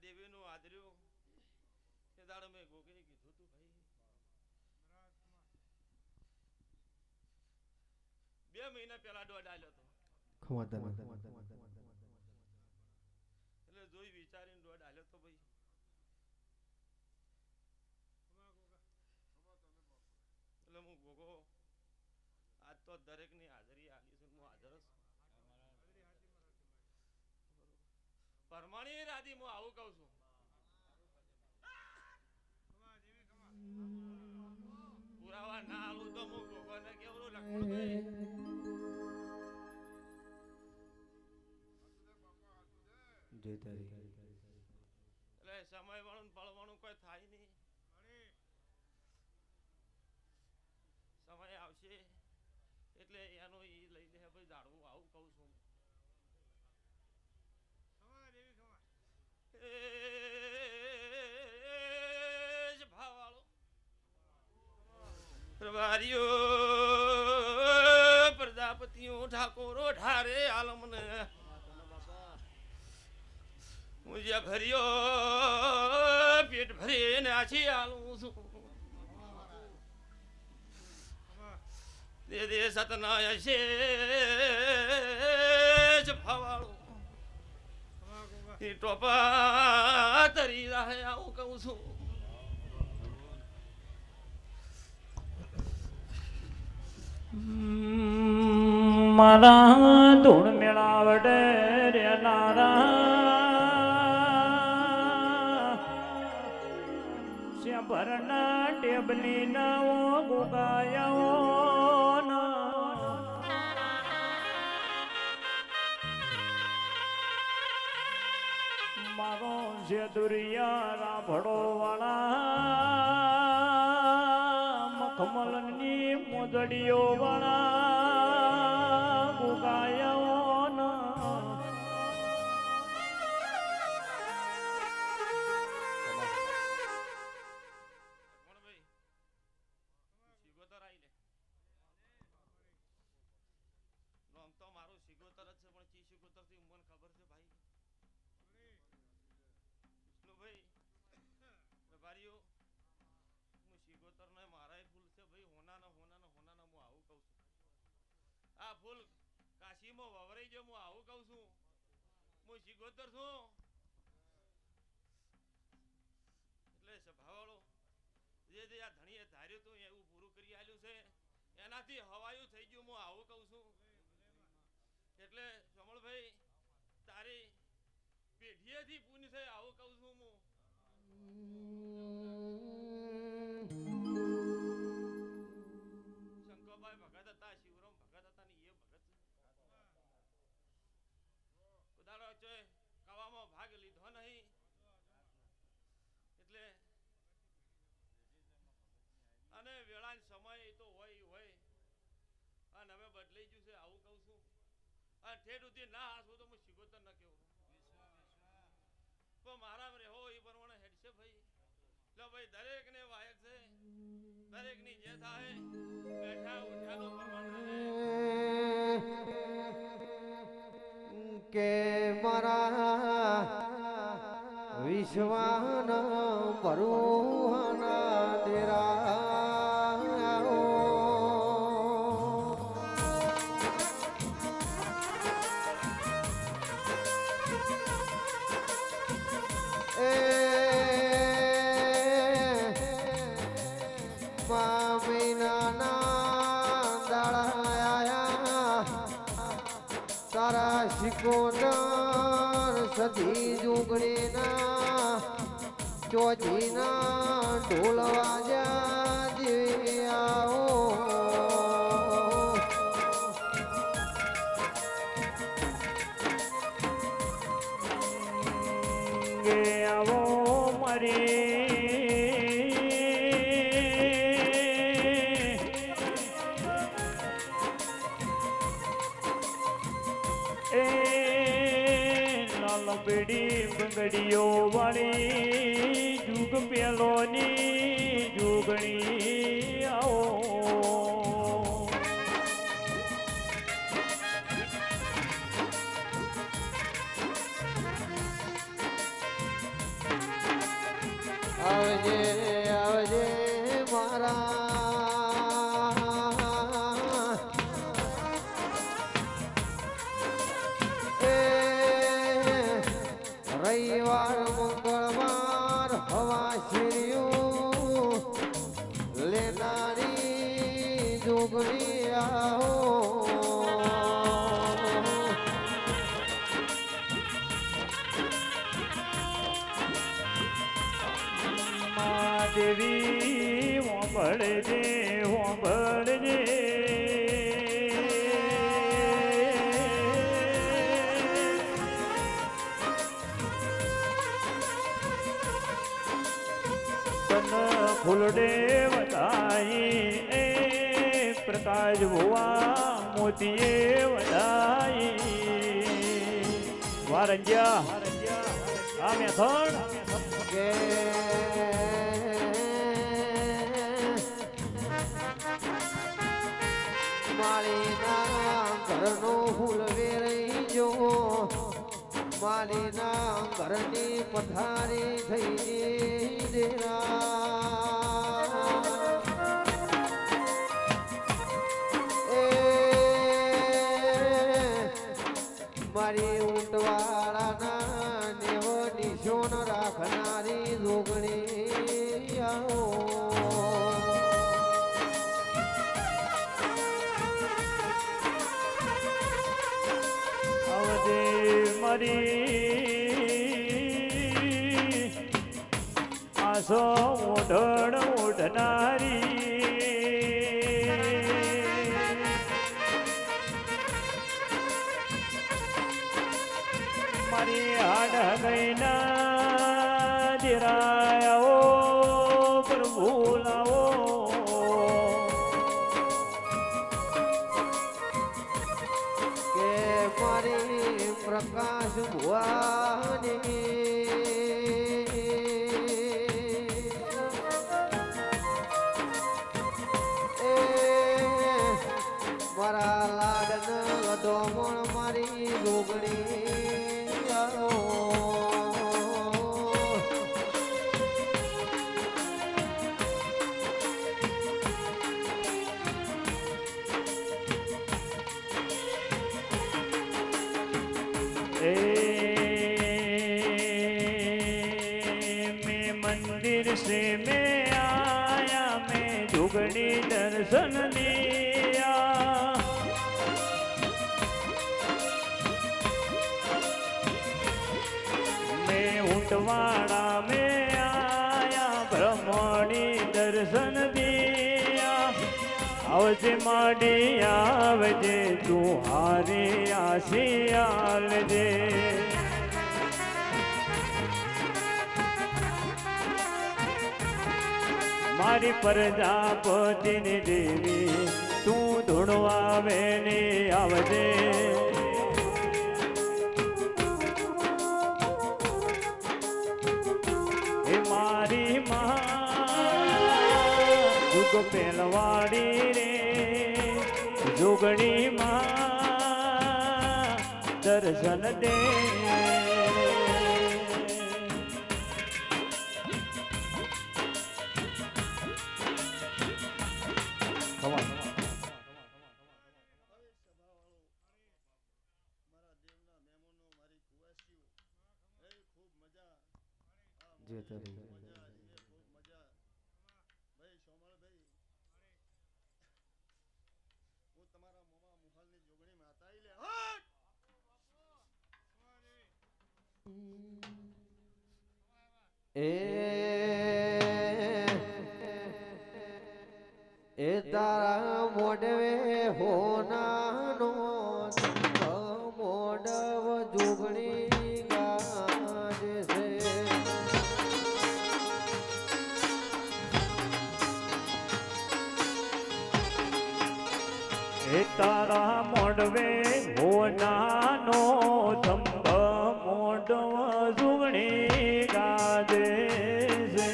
દેવીનું આદર્યું એ દાડો મેં ગોગીને કીધું તું ભાઈ 2 મહિના પહેલા દોડ આલ્યો હતો એટલે જોઈ વિચારીને દોડ આલ્યો તો ભાઈ એટલે હું ગોગો આજ તો દરેકની હાજરી આલી છું હું હાજર છું પરમાણી રાધી હું આવું કહું છું પુરાવા ના આલું તો હું ગોગોને કેવડું લખું એટલે સમય વાળું પળવાનું કોઈ થાય નહીં સમય આવશે એટલે એનો ઈ લઈ લે ભાઈ જાડવું આવું કહું છું ભાવાળો પ્રભારીઓ પ્રજાપતિઓ ઠાકોરો ઠારે આલમને મુજે ભર્યો પેટ ભરીને આછી આલું છું દે સતના હશે ભાવાળો ટોપા તરી રહે આવું કહું છું મારા ધૂળ મેળાવડે રે નારા શ્યા ભરના ટેબલી નવો ગોગાયો મારો છે દુરિયા રાભડો વાળા મખમલની મોદડીઓ વાળા ગુગાયો તો મારું સિગોતર જ છે પણ ચી સિગોતર થી મને ખબર છે ભાઈ ભાઈ પ્રભારીઓ હું સિગોતર ને મારાય ફૂલ છે ભાઈ હોનાના હું આવું કહું છું આ ફૂલ કાશીમાં વવરાઈ ગયો હું આવું કહું છું હું સિગોતર છું એટલે સભાવાળો જે આ ધણીએ ધાર્યું હતું એવું પૂરું કરી આલ્યું છે એનાથી હવાયું થઈ ગયું હું આવું કહું છું એટલે કમળભાઈ તારી પેઢીએથી પૂન છે આવું કહું છું હું શંકરભાઈ ભગત હતા શિવરામ ભગત હતા ને એ ભગત ઉદાડો છે કવામાં ભાગ લીધો નહીં એટલે અને વેળા સમય તો હોય અને હવે બદલાઈ ગયું છે આવું કહું છું અને ઠેઠ સુધી ના હાસવું તો હું સિગોતર ન કેવું પણ મારા રેહો એ પ્રમાણે હેડશે ભાઈ એટલે ભાઈ દરેક ને વાયક છે દરેક ની જે થાય બેઠા ઉઠ્યાનો પ્રમાણ રહે કે મારા વિશ્વાન ભરુહાના તેરા તારા શિકોદર સધી જુગડીના ચોજીના ઢોલ વાજા જેવી આવો ગે આવો મારી બેડી બંગડીઓ વાળી જુગ પેલોની જુગણી આવો આવજે આવજે મારા રવિવાર મંગળવાર હવા શીર્યું લેનારી જોગણી આવો દેવી હોંભળજે હોંભળજે ફૂલડે વધાઈ એ પ્રકાશ ભુવા મોતીએ વધાઈ વારંજ્યા આ મેથડ કે માળીના ઘરનો ફૂલ વેરાઈ જો માળીના ઘરની પથારી થઈ દેરા મારી ઊંટવાળાના નેવો નિશોન રાખનારી જોગણી આવો આવજે મારી આસો ઓઢણ ઓઢનારી મારી હાડ ગઈના દિરાયાઓ પ્રભુ લાવો કે મારી પ્રકાશ ભુવાની મારા લાડન લડોમણ મારી જોગણી આવો मैं मंदिर से मैं आया मैं जुगड़ी दर्शन लिया मैं ऊंटवाड़ा में आया ब्रह्मणी दर्शन दिया आवजे माडी आवजे तू हारे आसियाल दे मारी प्रजापति ने देवी तू धुणवावे ने आवजे हे मारी मां जुग पेलवाड़ी रे जोगणी मां दर्शन दे એ તારા મોડવે હોનાનો મોડવ જોગણી ગાજે છે એ તારા મોડવે હોનાનો થંભ મોડવ જોગણી ગાજે છે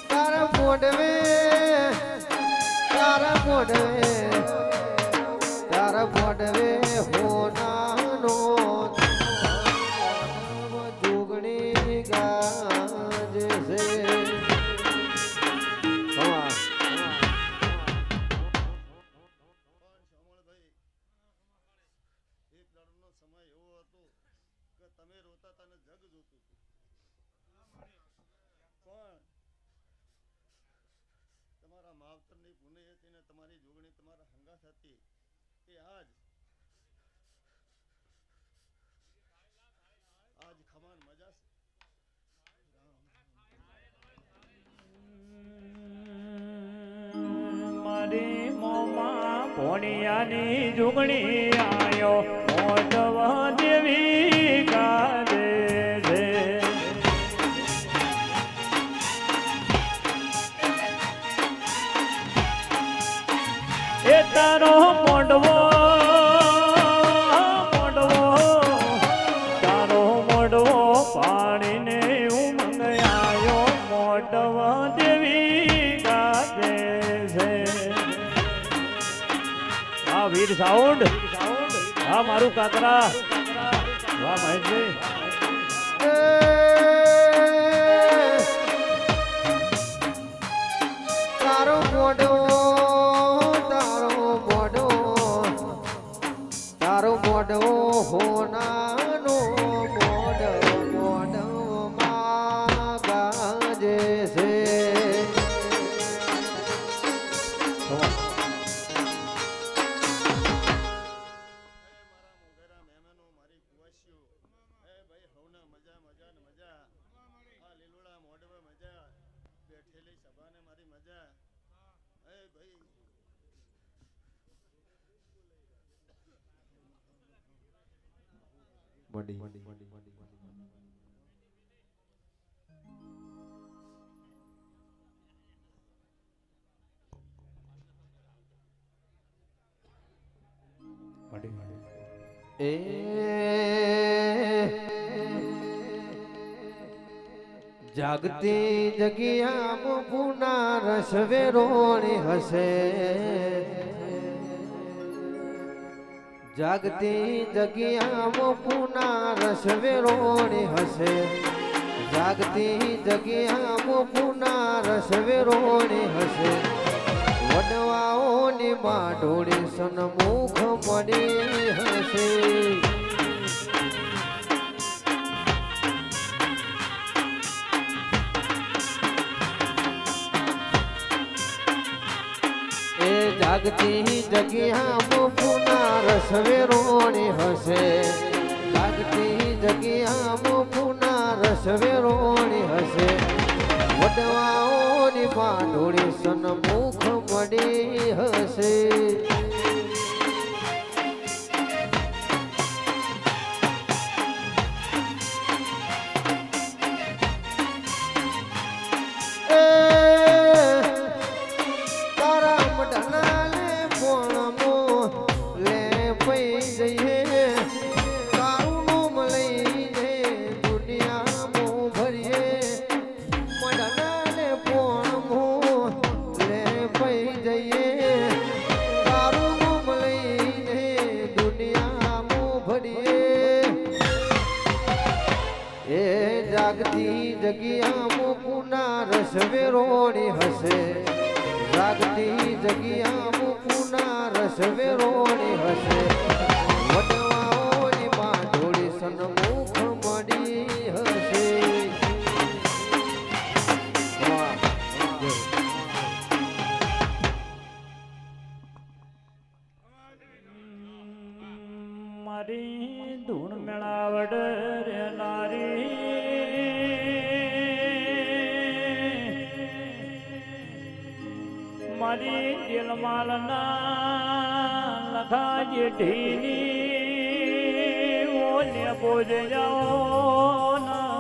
તારા મોડવે તમારા હંગાત હતી એ આજ ખમાન મજા છે. મારી મોમાં ભોણિયાની જુગણી આયો મોઢવા દેવી ગાજે છે. એ તારો મોઢવો તારો મોઢવો પાણીને ઉમંગ આયો મોઢવા દેવી ગાજે છે. આ વીર સાઉન્ડ હા મારું કાતરા વાહ મહેશભાઈ તારો મોઢો હોનાનો મોઢમાં ગાજે છે. મારા મોગેરા મહેમાનો મારી કુવાસીઓ એ ભાઈ હવના મજા મજા ને મજા આ લીલુડા મોઢવા મજા બેઠેલી સભાને મારી મજા એ ભાઈ એ જાગતી જગ્યામાં પૂના રસવેરોણી હશે. જાગતી જગ્યામાં પૂના રસવેરોણી હશે. જાગતી જગ્યામાં પૂના રસવેરોણી હશે. વડવાઓની માઢોળી સન્મુખ મળી હશે. એ જાગતી જગ્યામાં પૂના રસવેરોણી હશે. જાગતી જગ્યામાં પૂના રસવેરોણી હશે. વડવાઓની માઢોળી સન્મુખ મળી હશે. તારા મઢનાલે પોણમો લે પઈ જઈએ. તારું નામ લઈને દુનિયામાં ભરીએ. મઢનાલે પોણમો લે પઈ જઈએ. તારું નામ લઈને દુનિયામાં ભરીએ. એ જાગતી જગ્યામાં પૂના રસવેરોણી હશે. જાગતી જગ્યામાં પૂના રસવેરોણી હશે. વડવાઓની માઢોળી સન્મુખ મળી હશે. મારી ધૂન મેળાવડ રે નારી મારી દિલમાલના લખા જેઠીની ઓને બોજ જાઓ ના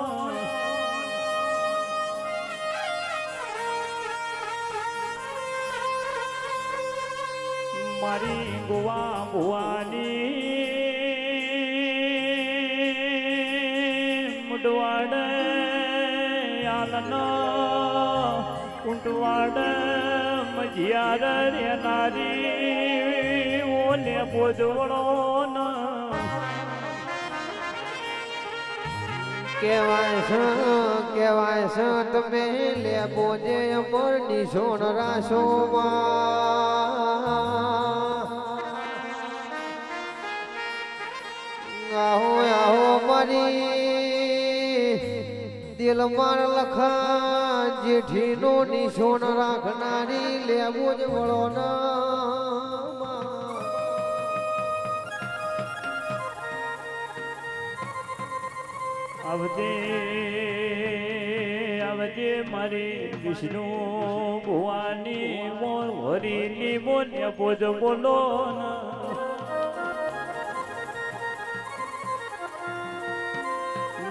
મારી ગુવા ભુવાની મુડવાડ આલનો કુંટવાડ મજિયાર રે નારી ઓને બોજવડો ના કેવાય છે તમે લે બોજે અમર નિશોણ રાશોમાં. આહો આહો મારી દિલમાં લખા જેઠીનો નિશોણ રાખનારી લેવો જ વળો ના. આવજે આવજે મારી વિષ્ણુ ભુવાની મોર હરીની મોન્ય પોજ બોલો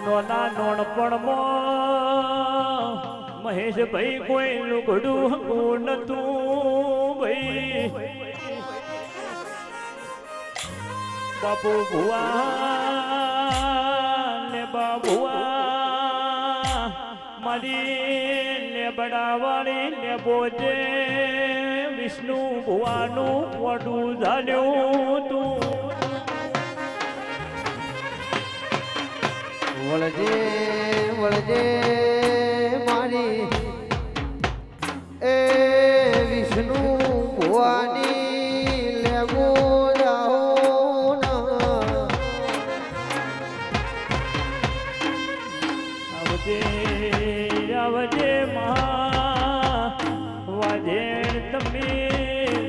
નોના નોણપણમાં મહેશભાઈ કોઈ લુગડું હંગું નતું ભાઈ બાપુ ભુવા ને બાબુઆ મારી ને બડાવાળી ને બોજે વિષ્ણુ ભુવાનું મોઢું ઝાલ્યું તું વળજે વળજે મારી એ વિષ્ણુ ભુવાની લેવો જાઓ આવજે આવજે મહા વાજે તમે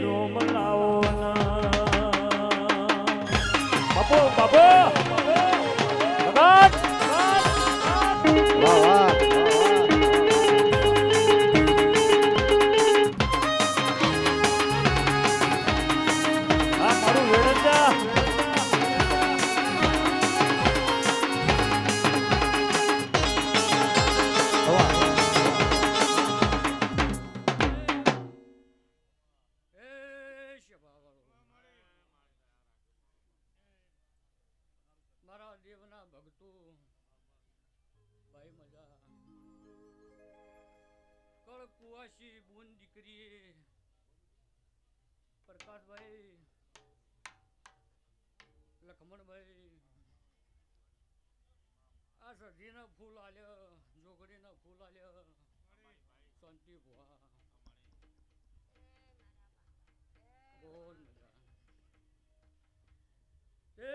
રોમ લાવો બાપો બાપો ભગત વાહ વાહ આ મારું વેડંજા મારા દેવના ભક્તો ભાઈ મજા કળ કુવાસી બુન દીકરી પ્રકાશભાઈ લખમણભાઈ આ સધીના ફૂલ આલ્યા જોગડીના ફૂલ આલ્યા શાંતિ ભુવા બોલ મજા એ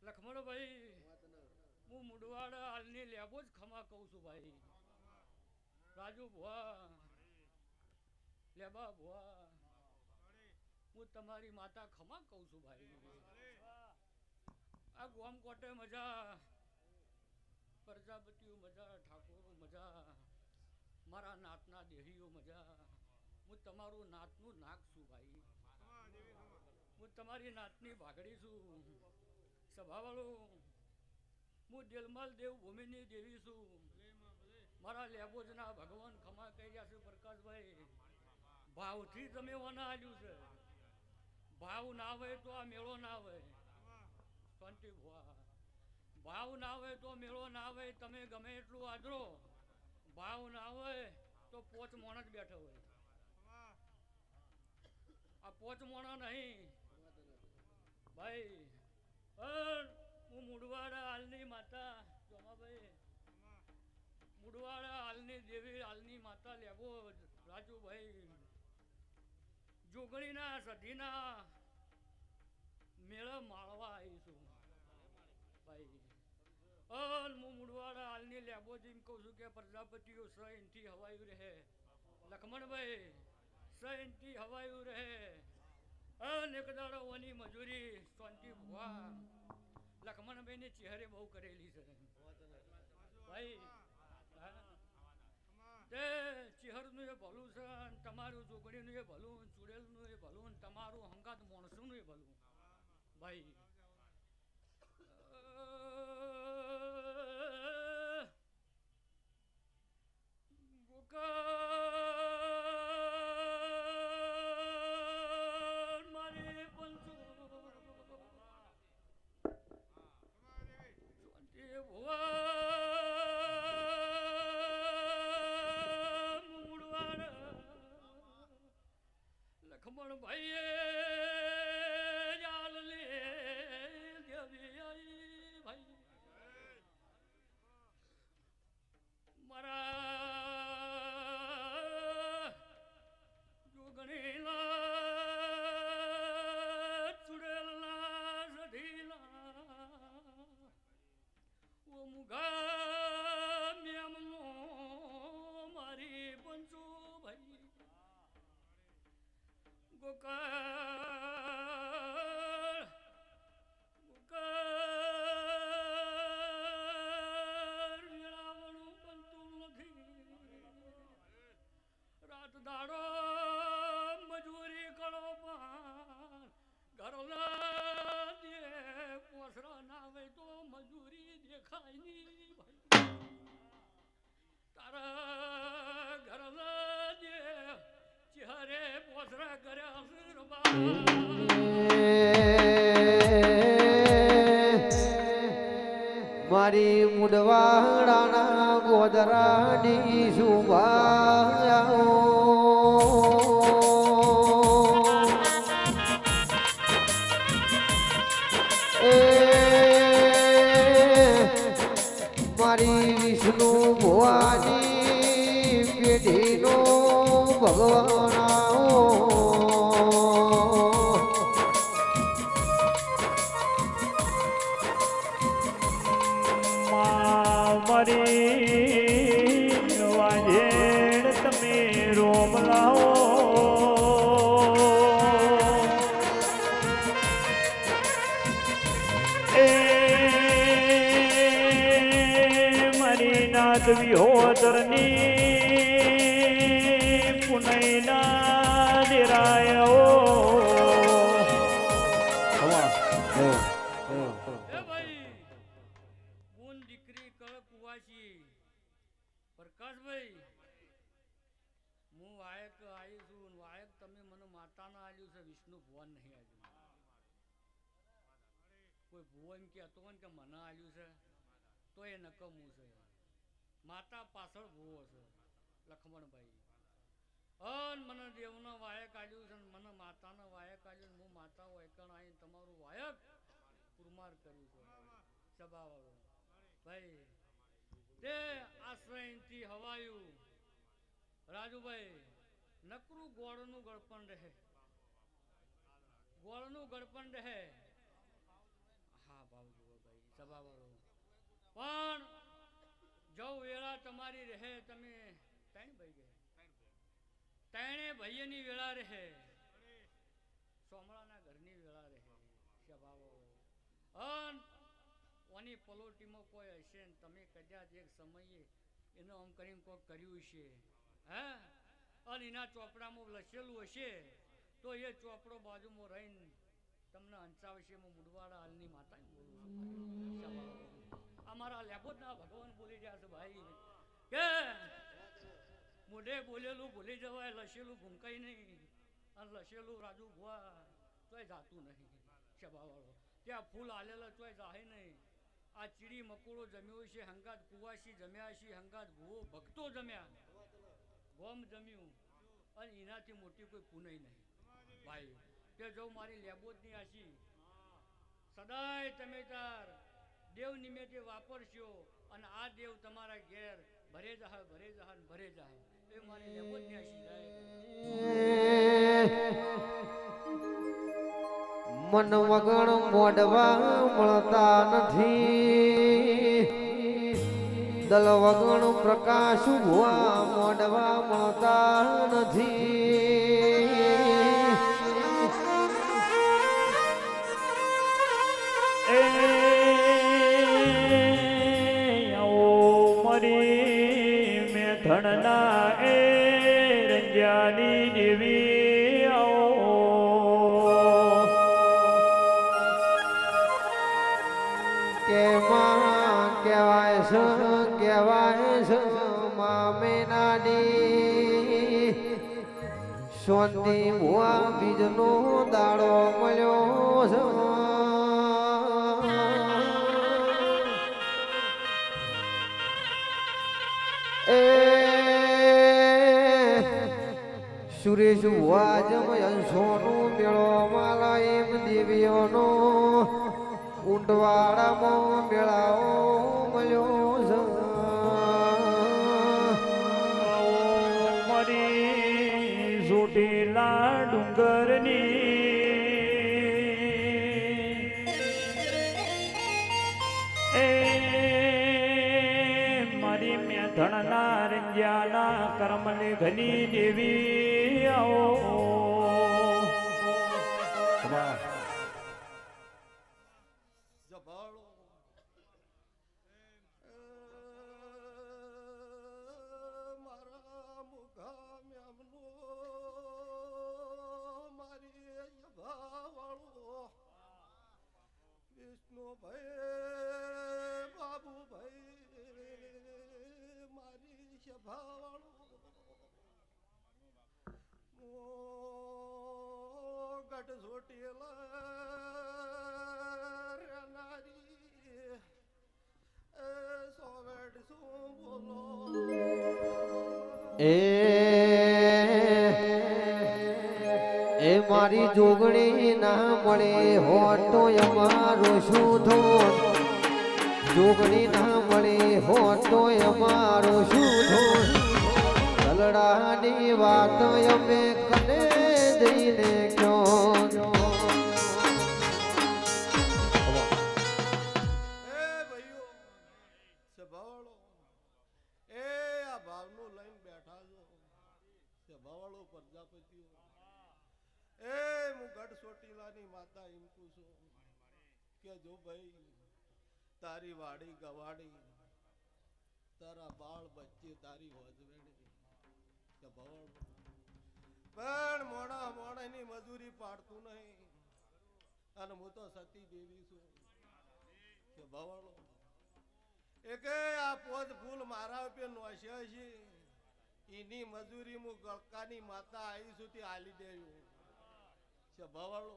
લખમણભાઈ હું મુડવાડા હાલની લેબો જ ખમા કહું છું ભાઈ રાજુ ભુવા લેબા ભુવા હું તમારી માતા ખમા કહું છું ભાઈ આ ગોમ કોટે મજા પ્રજાપતિઓ મજા ઠાકોરો મજા મારા નાતના દેહીઓ મજા હું તમારું નાતનું નાક છું ભાઈ હું તમારી નાતની ભાગડી છું સભાવાળો હું દિલમાલ દેવ ભૂમિની દેવી છું મારા લેબોજના ભગવાન ખમા કહી રહ્યા છે પ્રકાશભાઈ ભાવથી તમે ઓના આલ્યું છે ભાવ ના હોય તો આ મેળો ના હોય શાંતિ ભુવા ભાવ ના હોય તો મેળો ના હોય તમે ગમે એટલું આદરો ભાવ ના હોય તો પોચ મોણ જ બેઠો હોય આ પોચ મોણા નહીં ભાઈ હું મુડવાડા હાલની માતા જોમાભાઈ મુડવાડા હાલની દેવી હાલની માતા લેવો રાજુભાઈ જોગણીના સધીના મેળા માળવા આવીશું ભાઈ હું મુડવાડા હાલની લેબો જેમ કહું છું કે પ્રજાપતિઓ સહીથી હવાયું રહે લખમણભાઈ સહીથી હવાયું રહે અનેકદાડોની મજૂરી શાંતિ ભુવા લખમણભાઈ ને ચહેરે બહુ કરેલી છે ભાઈ તે ચહેરનું એ ભલું છે તમારું જોગડીનું એ ભલું ચુડેલનું એ ભલું તમારું હંગાત માણસોનું એ ભલું ભાઈ લખમણ ભાઈએ જાલ લે મારી મુડવાડાના ગોદરાની સુભાઓ એ મારી વિષ્ણુ ભવાની પેઢીનો ભગવાન આવો મારી વાજેડ તમે રોમ લાવો એ મારી નાથ વિહોદરની પુનૈના દેરાયો એ ભાઈ બોન દીકરી કળ કુવાસી પ્રકાશભાઈ હું વાયક આવ્યો છું વાયક તમે મને માતાના આલ્યું છે વિષ્ણુ ભુવન નહીં આલ્યું કોઈ ભુવન કહેતો હોય ને કે મને આલ્યું છે તો એ નકમું છે માતા પાછળ ભૂવો છે લખમણભાઈ અન મને દેવનો વાયક આલ્યું છે મને માતાનો વાયક આલ્યું હું માતા વાયકણ આવીને તમારું વાયક પુરમાર કર્યું છે સભાવાળો ભાઈ તે આશ્રયથી હવાયું રાજુભાઈ નકરું ગોળનું ગળપણ રહે ગોળનું ગળપણ રહે હા ભાવ જુઓ ભાઈ સભાવાળો પણ જો વેળા તમારી રહે તમે ત્રણ ભાઈ ગયા ત્રણે ભાઈઓની વેળા રહે સોમળાના ઘરની વેળા રહે સભાવાળો અન ઓની પલોટીમાં કોઈ હશે ને તમે કદાચ એક સમયે એનો આમ કરીને કોઈ કર્યું છે હે અને એના ચોપડામાં લખેલું હશે તો એ ચોપડો બાજુમાં રહીને તમને અંચાવશે હું મુડવાડા હાલની માતા બોલું છું અમારા લેબોદના ભગવાન બોલી રહ્યા છે ભાઈ કે મોઢે બોલેલું ભૂલી જવાય લખેલું ભૂંકાય નહીં અને લખેલું રાજુ ભુવા તોય જાતું નહીં સભાવાળો ત્યાં ફૂલ આલેલા તોય જાહે નહીં આ ચીડી મકોડો જમ્યો છે હંગાત કુવાસી જમ્યા છે હંગાત ભૂવો ભક્તો જમ્યા ગોમ જમ્યું અને એનાથી મોટી કોઈ પુનઈ નહીં ભાઈ કે જો મારી લેબોદની આશી સદાય તમે તાર દેવ નિમિત્તે વાપરશો અને આ દેવ તમારા ઘેર ભરે જાય ને ભરે જાય એ મારી લેબોદની આશી જાય મન વગણ મોડવા મળતા નથી દલ વગણ પ્રકાશ ભુવા મોડવા મળતા નથી એ આવો મરી મેં ધણના એ રંજાની દેવી આવો કેમાં કહેવાય છે મામે નાની શાંતિ ભુવા બીજનો દાડો મળ્યો છે એ સુરેશ ભુવા જમ અંશોનું મેળો માલા એમ દેવીઓનો ઊંટવાડામાં મેળાઓ મળ્યો છે મારી ચોટીલા ડુંગરની એ મારી મેં ધણના રંજ્યાના કર્મની ઘની દેવી આવો જભાળો મારા મુખા મ્યામનો મારી જભાવાળો વિષ્ણુભાઈ બાબુભાઈ મારી જભાવાળો ગઢ જોટેલા નારી સોવેડ શું બોલો એ મારી જોગણી ના મળે હોતો અમારો શું ધોન જોગણી ના મળે હોતો અમારો શું ધોન દલડાની વાત અમે કને જઈને ક્યો ભાઈઓ સભાવાળો એ આ ભાવનું લઈને બેઠા છો સભાવાળો પ્રજાપતિઓ એ હું ગઢ ચોટીલાની માતા એમ પૂછું કે જો ભાઈ તારી વાડી ગવાડી તારા બાળ બચ્ચે તારી હોજવેડી કે ભવાડો પણ મોડા મોડાની મજૂરી પાડતું નહીં અને હું તો સતી દેવી છું કે ભવાડો એકે આ પોજ ફૂલ મારા ઉપર નોશ્યા છે એની મજૂરી હું ગળકાની માતા આવી છું તે હાલી દેવું કે ભવાડો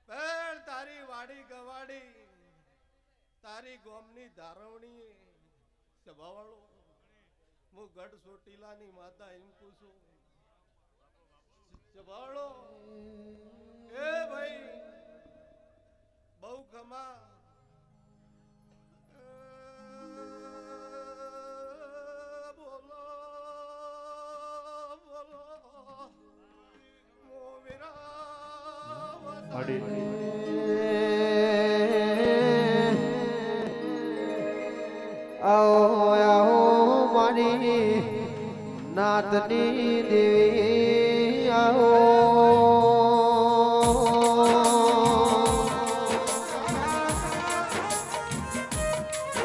પણ તારી વાડી ગવાડી તારી ગોમની ધારવણી કે ભવાડો હું ગઢ ચોટીલાની માતા એમ પૂછું કે ભવાડો એ ભાઈ બહુ ખમા બોલો બોલો મોવીરા આવો આવો મારી નાતની દેવી આવો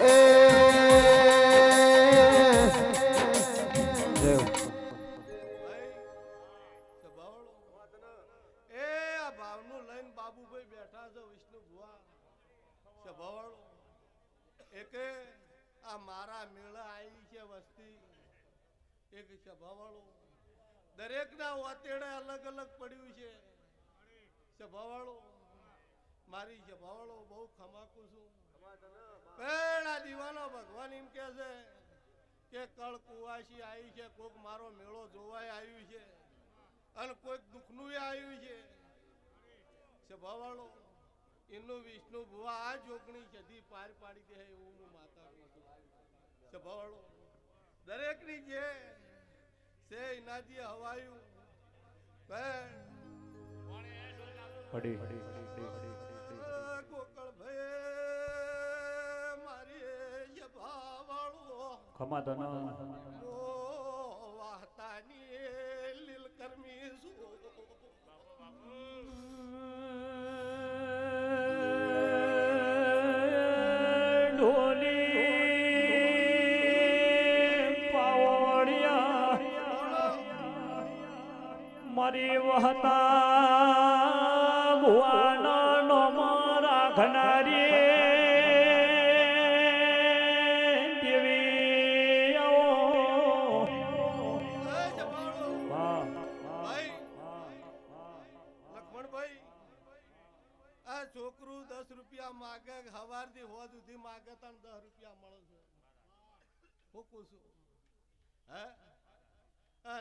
એ દેવ બાબુભાઈ બેઠા છે વિષ્ણુ ભુવા સભાવાળો એકે આ મારા મેળા આવી છે વસ્તી એક સભાવાળો દરેક ના વાતેડે અલગ અલગ પડ્યું છે સભાવાળો મારી સભાવાળો બહુ ખમાકુ છું પણ આ દીવાનો ભગવાન એમ કે છે કે કળ કુવાસી આવી છે કોક મારો મેળો જોવાય આવ્યું છે અને કોઈક દુઃખનું આવ્યું છે સભાવાળો એનું વિષ્ણુ ભુવા આ જોગણી સદી પાર પાડી દે એવું હું માતા કહું છું સભાવાળો દરેક ની જે છે એનાથી હવાયું ગોકળ ભાઈ મારી સભાવાળો ખમા ધન વાહતાની લીલકર્મી છું મારી વહતા ભુવાના નો મારા ઘનારી દેવી લક્ષ્મણભાઈ આ છોકરું 10 રૂપિયા માગે હવાર થી હોદ સુધી માગે તને 10 રૂપિયા મળે છે હું પૂછું હે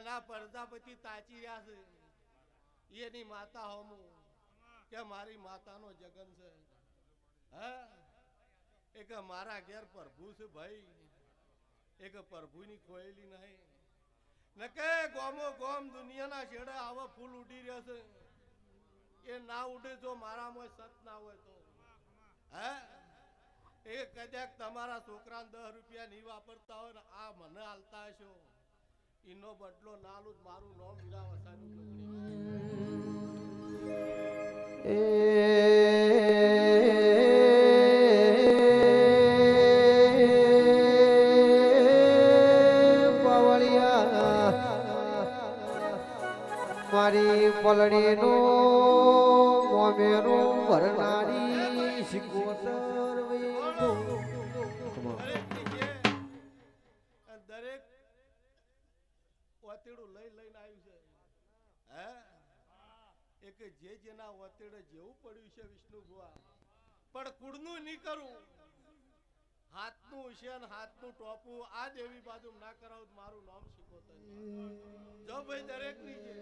ના પ્રજાપતિ તાચી રહ્યા છે એની માતા હોમું કે મારી માતાનો જગન છે હે એક મારા ઘેર પ્રભુ છે ભાઈ એક પ્રભુની ખોયેલી નહીં ને કે ગોમો ગોમ દુનિયાના છેડે આવા ફૂલ ઉડી રહ્યા છે એ ના ઉડે જો મારામાં સત ના હોય તો હે એ કદાચ તમારા છોકરાને 10 રૂપિયા નહીં વાપરતા હોય ને આ મને હાલતા હશો એનો બદલો નાલું મારું નામ મીરા વસાનું પાવળિયા મારી પલડીનો મોમેરો ભરનારી શિકોતર દરેક વાતેડું લઈને આવ્યું છે હે એ કે જે જેના વતેડે જેવું પડ્યું છે વિષ્ણુ ભુવા, પણ કુળનું નહીં કરું, હાથનું છે ને હાથનું ટોપું આ દેવી બાજુ ના કરાવું તો મારું નામ શીખોતર જો ભાઈ દરેક ની છે.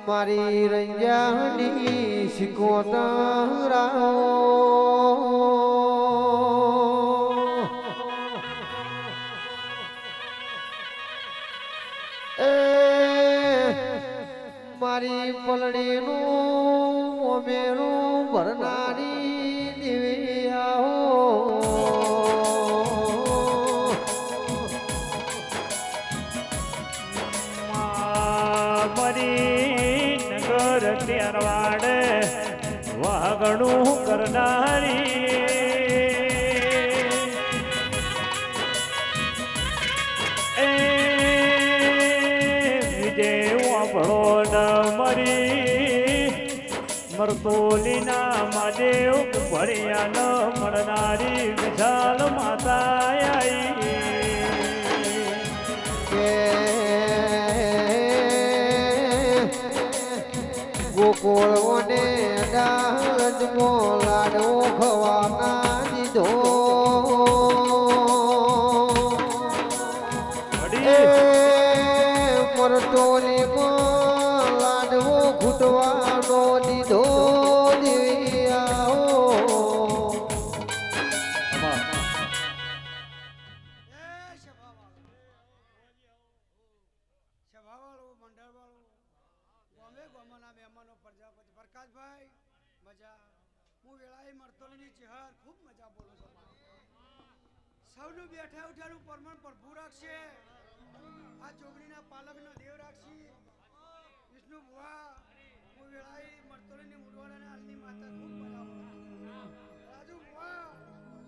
મારી રંજાની શિકોતરા મારી પલડીનું ઓમેરું ભરનારી દેવી મરી નગર ત્યારવાડે વાગણું કરનારી એ વિજય વાપળો ન મરી મરતોલીના મહાદેવ ભણ્યા ન મળનારી વિશાલ માતા આઈ ગોકુળોને ડાળજમો લાડવો ખવાના દીધો મરતોલીમાં લાડવો ઘૂંટવાનો દીધો સભાવાળો મંડળવાળો ગમે ગમના મહેમાનો પ્રજાપતિ પ્રકાશભાઈ મજા હું વેળાએ મરતોલીની ચહેર ખૂબ મજા બોલું છું સૌનું બેઠા ઉઠાનું પરમાણ પ્રભુ રાખશે આ જોગણીના પાલકનો દેવ રાખશી વિષ્ણુ ભુવા હું વેળાએ મરતોલીની મુડવાડાના હાલની માતા ખૂબ મજા બોલું રાજુ ભુવા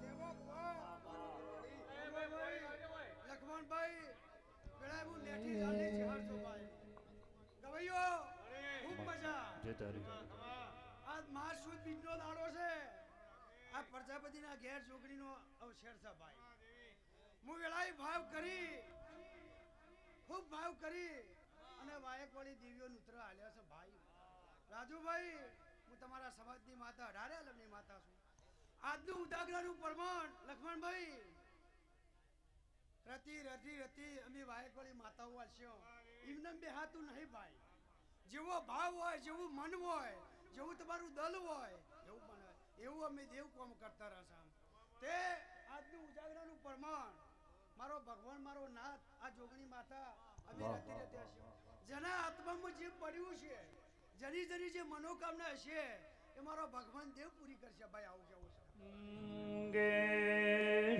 દેવો ભુવા લખમણભાઈ વેળાએ હું નેઠી જાળની ચહેર છું ભાઈ ગવૈયો ખૂબ મજા આજ માર સુદ બીજનો દાડો છે આ પ્રજાપતિના ઘેર જોગણીનો અવસર છે ભાઈ હું વેળાએ ભાવ કરી ખૂબ ભાવ કરી અને વાયકવાળી દિવ્યો નુત્ર હાલ્યા છે ભાઈ રાજુભાઈ હું તમારા સમાજની માતા અઢારે આલમની માતા છું આજનું ઉદાગરાનું પ્રમાણ લક્ષ્મણભાઈ રતી રતી રતી અમે વાયકવાળી માતાઓ આલશો એમને બે હાથું નહીં ભાઈ જેવો ભાવ હોય જેવું મન હોય જેવું તમારું દલ હોય એવું બને એવું અમે દેવ કામ કરતા રહેશે તે આજનું ઉજાગરાનું પ્રમાણ મારો ભગવાન મારો નાથ આ જોગણી માતા અમે રતી રતી હશે જેના આત્મામાં જે પડ્યું છે જેની જેની જે મનોકામના હશે એ મારો ભગવાન દેવ પૂરી કરશે ભાઈ આવું કેવું છે ગે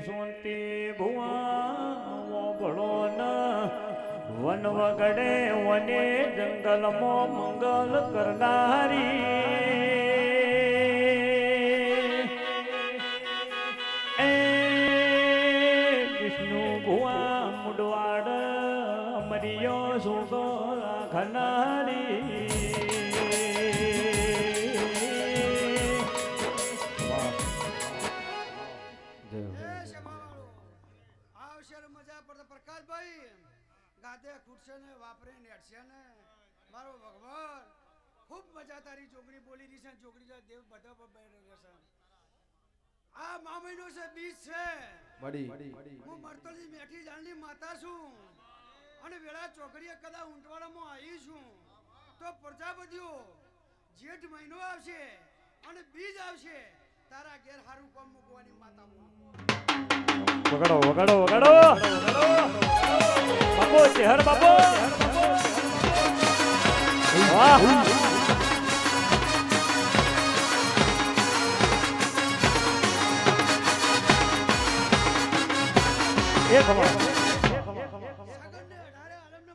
સોંતિ ભુવા ભળો ન વન વગડે વને જંગલમાં મંગલ કરનારી એ વિષ્ણુ ભુવા મુડવાડ અમરિયો સુગો રાખનારી પ્રકાશભાઈ ગાદે ખુરશે ને વાપરે નેટશે ને મારો ભગવાન ખૂબ મજા તારી જોગણી બોલી રહી છે જોગણી દેવ બધા પર બેઠો રહેશે આ મામઈનો છે બીજ છે હું મરતોલી મેઠી જાણની માતા છું અને વેળા ચોકડીએ કદા ઊંટવાડામાં આવી છું તો પ્રજાપતિઓ જેઠ મહિનો આવશે અને બીજ આવશે તારા ઘેર હારું કામ મૂકવાની માતા વગાડો વગાડો વગાડો બાપો ચહેર બાપો વાહ એક હવા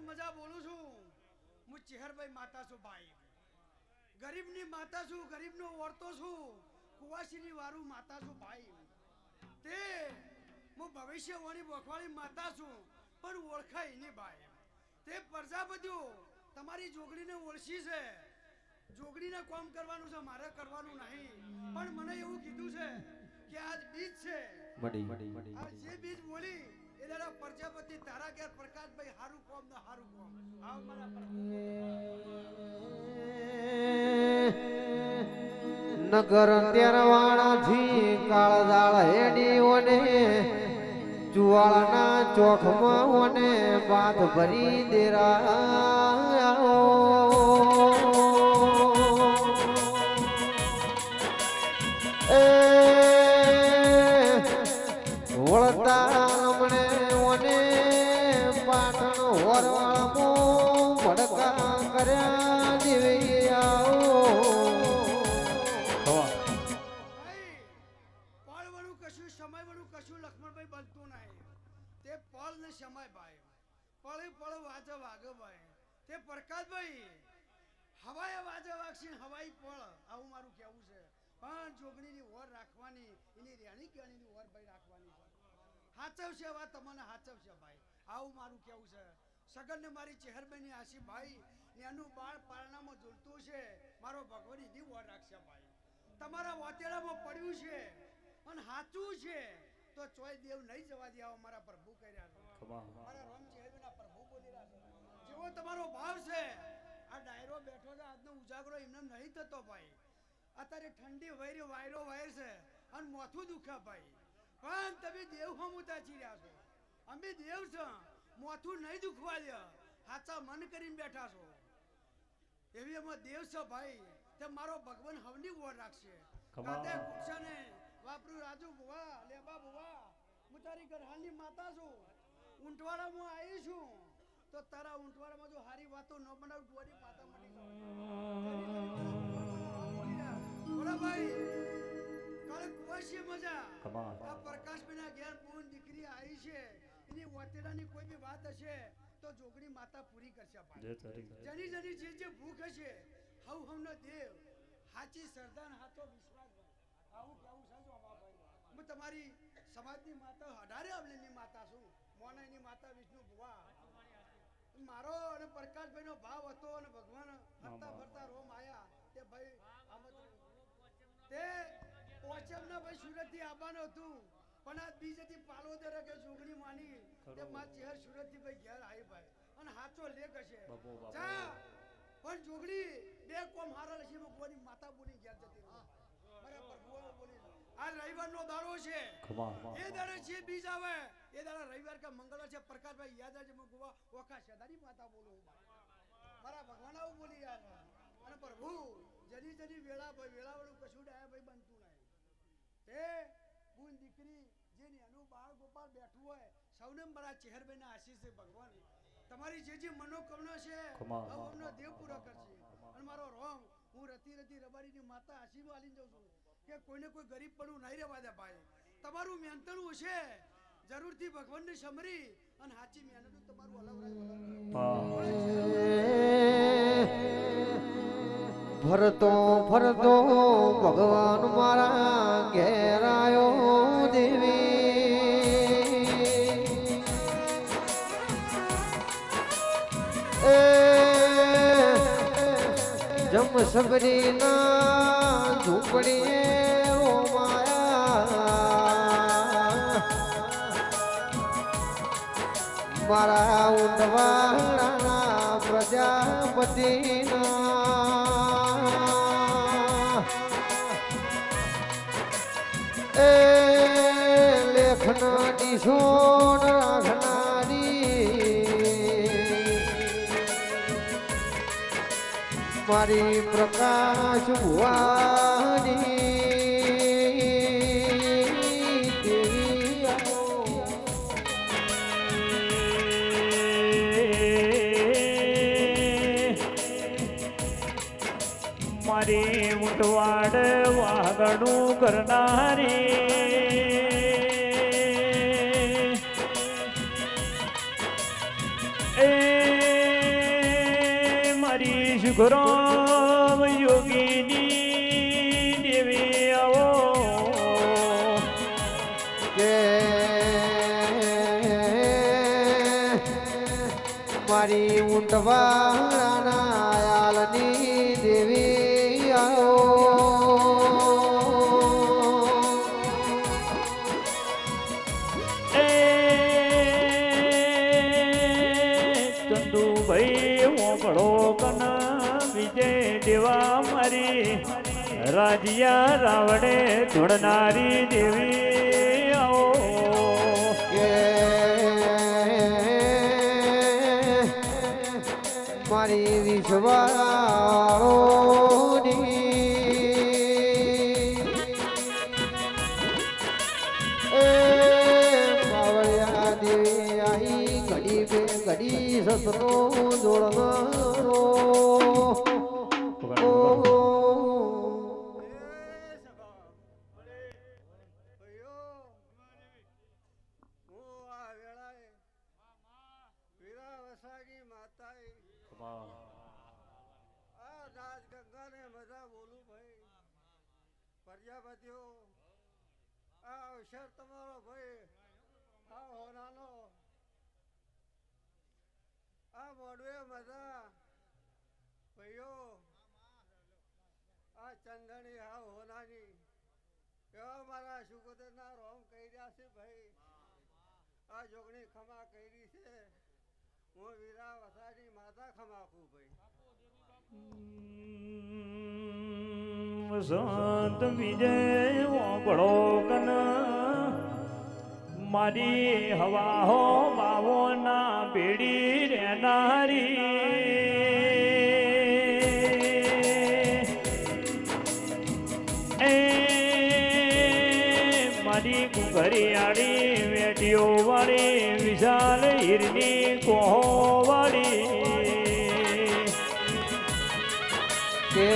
મજા બોલું છું હું ચહેરભાઈ માતા છું ભાઈ ગરીબની માતા છું ગરીબનો ઓરતો છું કુવાસીની વારું માતા છું ભાઈ તે હું ભવિષ્યવાણી વખવાળી માતા છું પણ ઓળખાય નહીં ભાઈ તે પ્રજાપતિઓ તમારી જોગણીને ઓળખી છે જોગણીને કામ કરવાનું છે મારે કરવાનું નહીં પણ મને એવું કીધું છે કે આજ બીજ છે આ જે બીજ બોલી એ દાડા પ્રજાપતિ તારા ઘેર પ્રકાશભાઈ હારું કોમ ને હારું કોમ આવ મારા નગર ત્યારવાણાથી કાળજાળ હેડીઓને જુવાળના ચોખમાં ઓને બાદ ભરી દેરાયો વળતા રમણે ઓને પાટણ હોરવાળમાં ભડકા કર્યા દેવી આવો પળવાળું કશું સમયવાળું કશું લક્ષ્મણભાઈ બનતું નહીં તે પળ ને સમય ભાઈ પળે પળ વાજે વાગે ભાઈ તે પ્રકાશભાઈ હવાએ વાજે વાગશી હવાઈ પળ આવું મારું કહેવું છે પણ જોગણીની ઓર રાખવાની એની રેણી કેણીની ઓર ભાઈ રાખવાની છે હાચવશે વાત તમને હાચવશે ભાઈ આવું મારું કહેવું છે સગનને મારી ચહેરબાઈની આશી ભાઈ એનું બાળ પારણામાં ઝૂલતું છે મારો ભગવાન એની ઓર રાખશે ભાઈ તમારા વાતેડામાં પડ્યું છે અને સાચું છે તો ચોય દેવ નહીં જવા દે આવો મારા પ્રભુ કર્યા છે મારા રામ ચહેરબાઈના પ્રભુ બોલી રહ્યા છે જેવો તમારો ભાવ છે આ ડાયરો બેઠો છે આજનો ઉજાગરો એમને નહીં થતો ભાઈ અત્યારે ઠંડી વૈરી વાયરો વાયર છે અને મોથું દુખે ભાઈ પણ તમે દેવ હમુતા ચીર્યા છો અમે દેવ છો મોથું નહીં દુખવા દે હાચા મન કરીને બેઠા છો એવી એમાં દેવ છે ભાઈ તે મારો ભગવાન હવની ઓર રાખશે કાતે કુક્ષાને વાપરું રાજુ બુવા લેબા બુવા હું તારી ઘરહાલની માતા છું ઊંટવાડામાં આવી છું તો તારા ઊંટવાડામાં જો હારી વાતો ન બનાવું ટોરી માતા મળી જાય ભાઈ કાલે કુવાશી મજા આ પ્રકાશભાઈના ઘેર પૂન દીકરી આવી છે એની વાતેડાની કોઈ બી વાત હશે તો જોગણી માતા પૂરી કરશે ભાઈ જેની જેની જે ભૂખ હશે હવ હવનો દેવ હાચી સરદાર હાથો વિશ્વાસ આવું કેવું છે જો ભાઈ હું તમારી સમાજની માતા 18 અવલીની માતા છું મોનાઈની માતા વિષ્ણુ ભુવા મારો અને પ્રકાશભાઈનો ભાવ હતો અને ભગવાન ફરતા ફરતા રોમ આયા તે ભાઈ તે પોચમના ભાઈ સુરતથી આવવાનું હતું પણ આ બીજેથી પાલોદર કે જોગણી માની તે માર ચહેર સુરતથી ભાઈ ઘેર આવી ભાઈ અને હાચો લેખ હશે જા પણ જોગણી બે કોમ હારા લસી કોની માતા બોલી ઘેર જતી રહી મારા પ્રભુઓ બોલી આ રવિવારનો દાડો છે એ દાડે છે બીજ આવે એ દાડે રવિવાર કે મંગળવાર છે પ્રકાશભાઈ યાદ આજે હું ગોવા ઓખા શેદારી માતા બોલું મારા ભગવાન આવું બોલી રહ્યા અને પ્રભુ જની જની વેળાવાળું કશું ડાયા ભાઈ બનતું નહીં તે બુન દીકરી જેની અનુ બાળ ગોપાલ બેઠું હોય સૌને મારા ચહેરભાઈના આશીષ છે ભગવાન તમારી જે મનોકામના છે અવનો દેવ પૂરો કરશે અને મારો રોમ હું રતી રબારીની માતા આશીર્વાદ આલીને જાઉં છું કે કોઈને કોઈ ગરીબ પડવું નહીં રહેવા દે ભાઈ તમારું મહેનતનું છે જરૂરથી ભગવાનને સમરી અને સાચી મહેનત તમારું ફરતો ફરતો ભગવાન મારા ઘેર આયો દેવી જમ સબરી ના ઝૂંપડીએ ઓ માયા મારા ઊંડવાળાના પ્રજાપતિના લેખના ડીસોણ રાખનારી મારી પ્રકાશ ભુવાની મારી ઊંટવાડ વાગણું કરનારી એ મારી શુક્રામ યોગીની દેવી આવો કે મારી ઊંટવાળાના આયાલની દેવી આવો એ દેવા મારી રાજ્યા રાવડે ધૂળનારી દેવી આવો કે મારી વિશ્વાળોની એ બાવળિયા દેવી આઈ ઘડી બે ઘડી સસરો દોડનારો પ્રજાપતિઓ આ અવસર તમારો ભાઈ આ હોનાનો આ મોડવે મજા ભાઈઓ આ ચંદણી હા હોનાની એવા મારા સુગોદરના રોમ કહી રહ્યા છે ભાઈ આ જોગણી ખમા કરી છે હું વીરા વસાની માતા ખમાકું ભાઈ સંત વિજય ઓગળો કન મારી હવા હો બાવો ના બેડી રેનારી એ મારી ઘરિયાળી વેટીઓ વાળી વિશાલ હીરની કોહો વાળી કે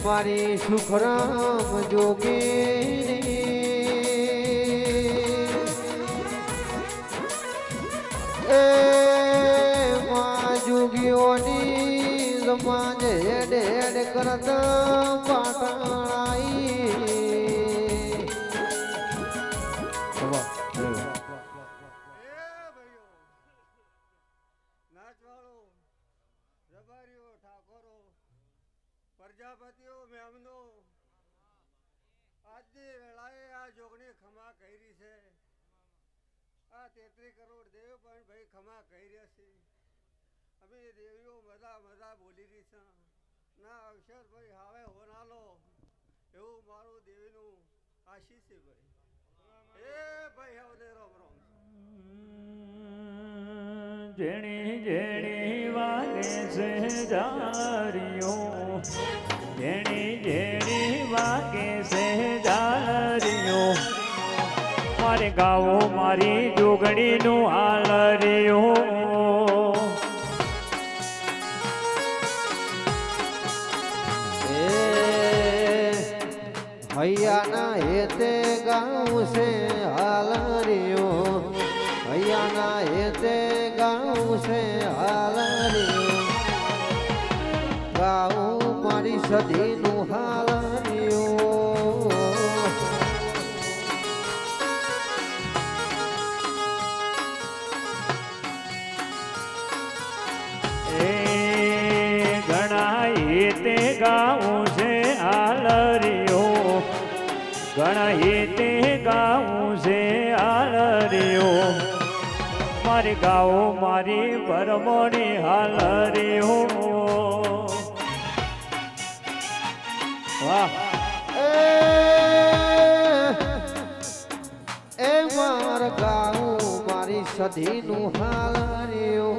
મારી સુખરામ જોગીની એ મા જોગીઓની સમાજ હેડ હેડ કરતા પાટણાઈ પ્રજાપતિઓ મેમનો આજની વેળાએ આ જોગણી ખમા કરી છે આ 33 કરોડ દેવ પણ ભાઈ ખમા કરી રહ્યા છે અમે દેવીઓ મજા મજા બોલી રહી છે ના અવસર ભાઈ હવે હોનાલો એવું મારું દેવીનું આશીષ છે ભાઈ એ ભાઈ હવે રોમ રોમ જેણી જેણી વાગે છે જારીઓ જેણી જેણી વાગે છે જારીઓ મારે ગાવો મારી જોગણીનું હાલરીઓ હૈયાના હેતે ગાઉં છે હાલરીઓ હૈયાના હેતે ગાઉં છે હાલરીઓ ગાઉં મારી સદીનું હાલરીઓ ઘણા હેતે ગાઉં છે હાલરીઓ ઘણા હેતે ગાઉં છે હાલરીઓ મારી ગાઓ મારી પરમોની હાલરીઓ વાહ એ માર ગાઉં મારી સદીનું હાલરીઓ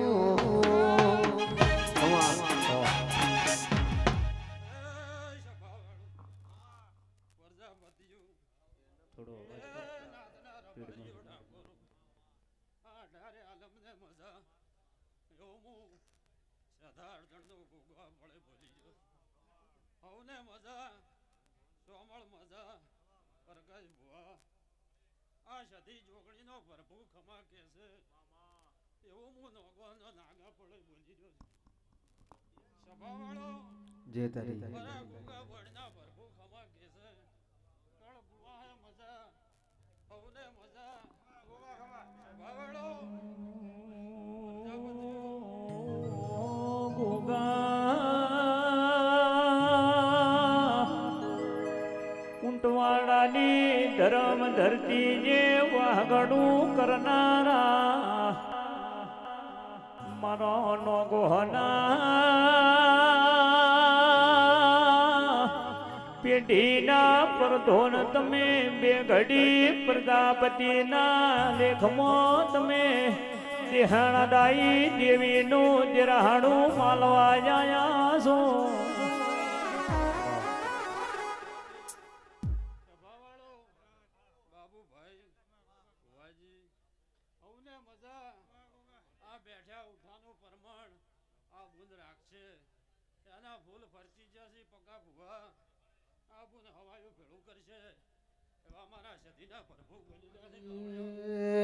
જોગણીનો પ્રભુ ખમા કે છે એવું હું નોગવાનો નાગા પડે બોલી રહ્યો સભા વાળો જે તારી બરા ગુગા વડના પ્રભુ ખમા કે છે કળ ગુવા હે મજા હવને મજા ગુગા ખમા સભા વાળો ઊંટવાડાની ધરમ ધરતી જે વાગડું કરનારા મારો નો ગોહના પેઢીના પરધોન તમે બે ઘડી પ્રજાપતિના લેખમાં તમે દેહાણાદાઈ દેવીનું દેરાણું માલવા જાયા છો. સભાવાળો બાબુભાઈ ભુવાજી હવને મજા આ બેઠા ઉઠાનું પ્રમાણ આ બુંદ રાખશે એના ફૂલ ફરતી જશે પગા ભુવા આ બુંદ હવાયું ભેળું કરશે એવા મારા સધીના પ્રભુ બોલી જશે.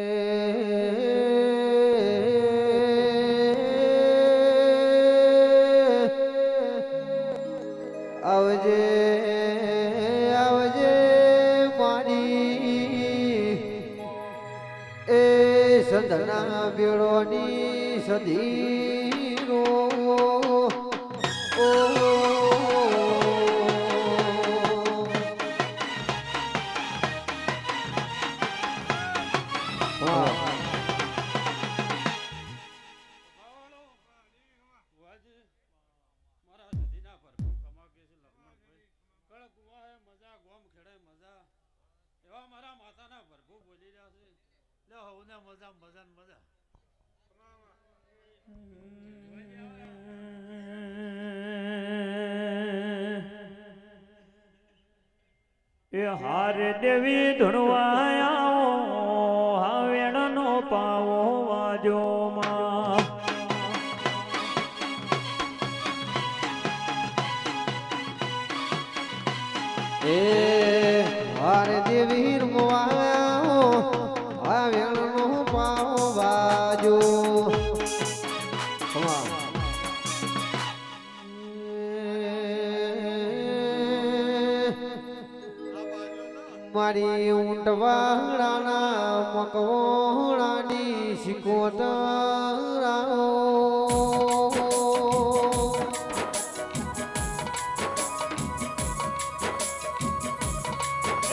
આવજે આવજે મારી એ સંધના બેડોની સધીરો ઓ સભાવાળો ભુવાજી મારા સધીના પ્રભુ કમા કે છે લક્ષ્મણભાઈ કળ કુવાએ મજા ગોમ ખેડે મજા એવા મારા માતાના પ્રભુ બોલી રહ્યા છે લે હવને મજા મજા ને મજા. એ હારે દેવી ધૂણવાયા હાવેણનો પાવો વાજો માં એ હાર દેવી રમવાયો આવેણનો પાવ બાજો મારી ઊંટવાળાના મકવાણાની શિકોતરાઓ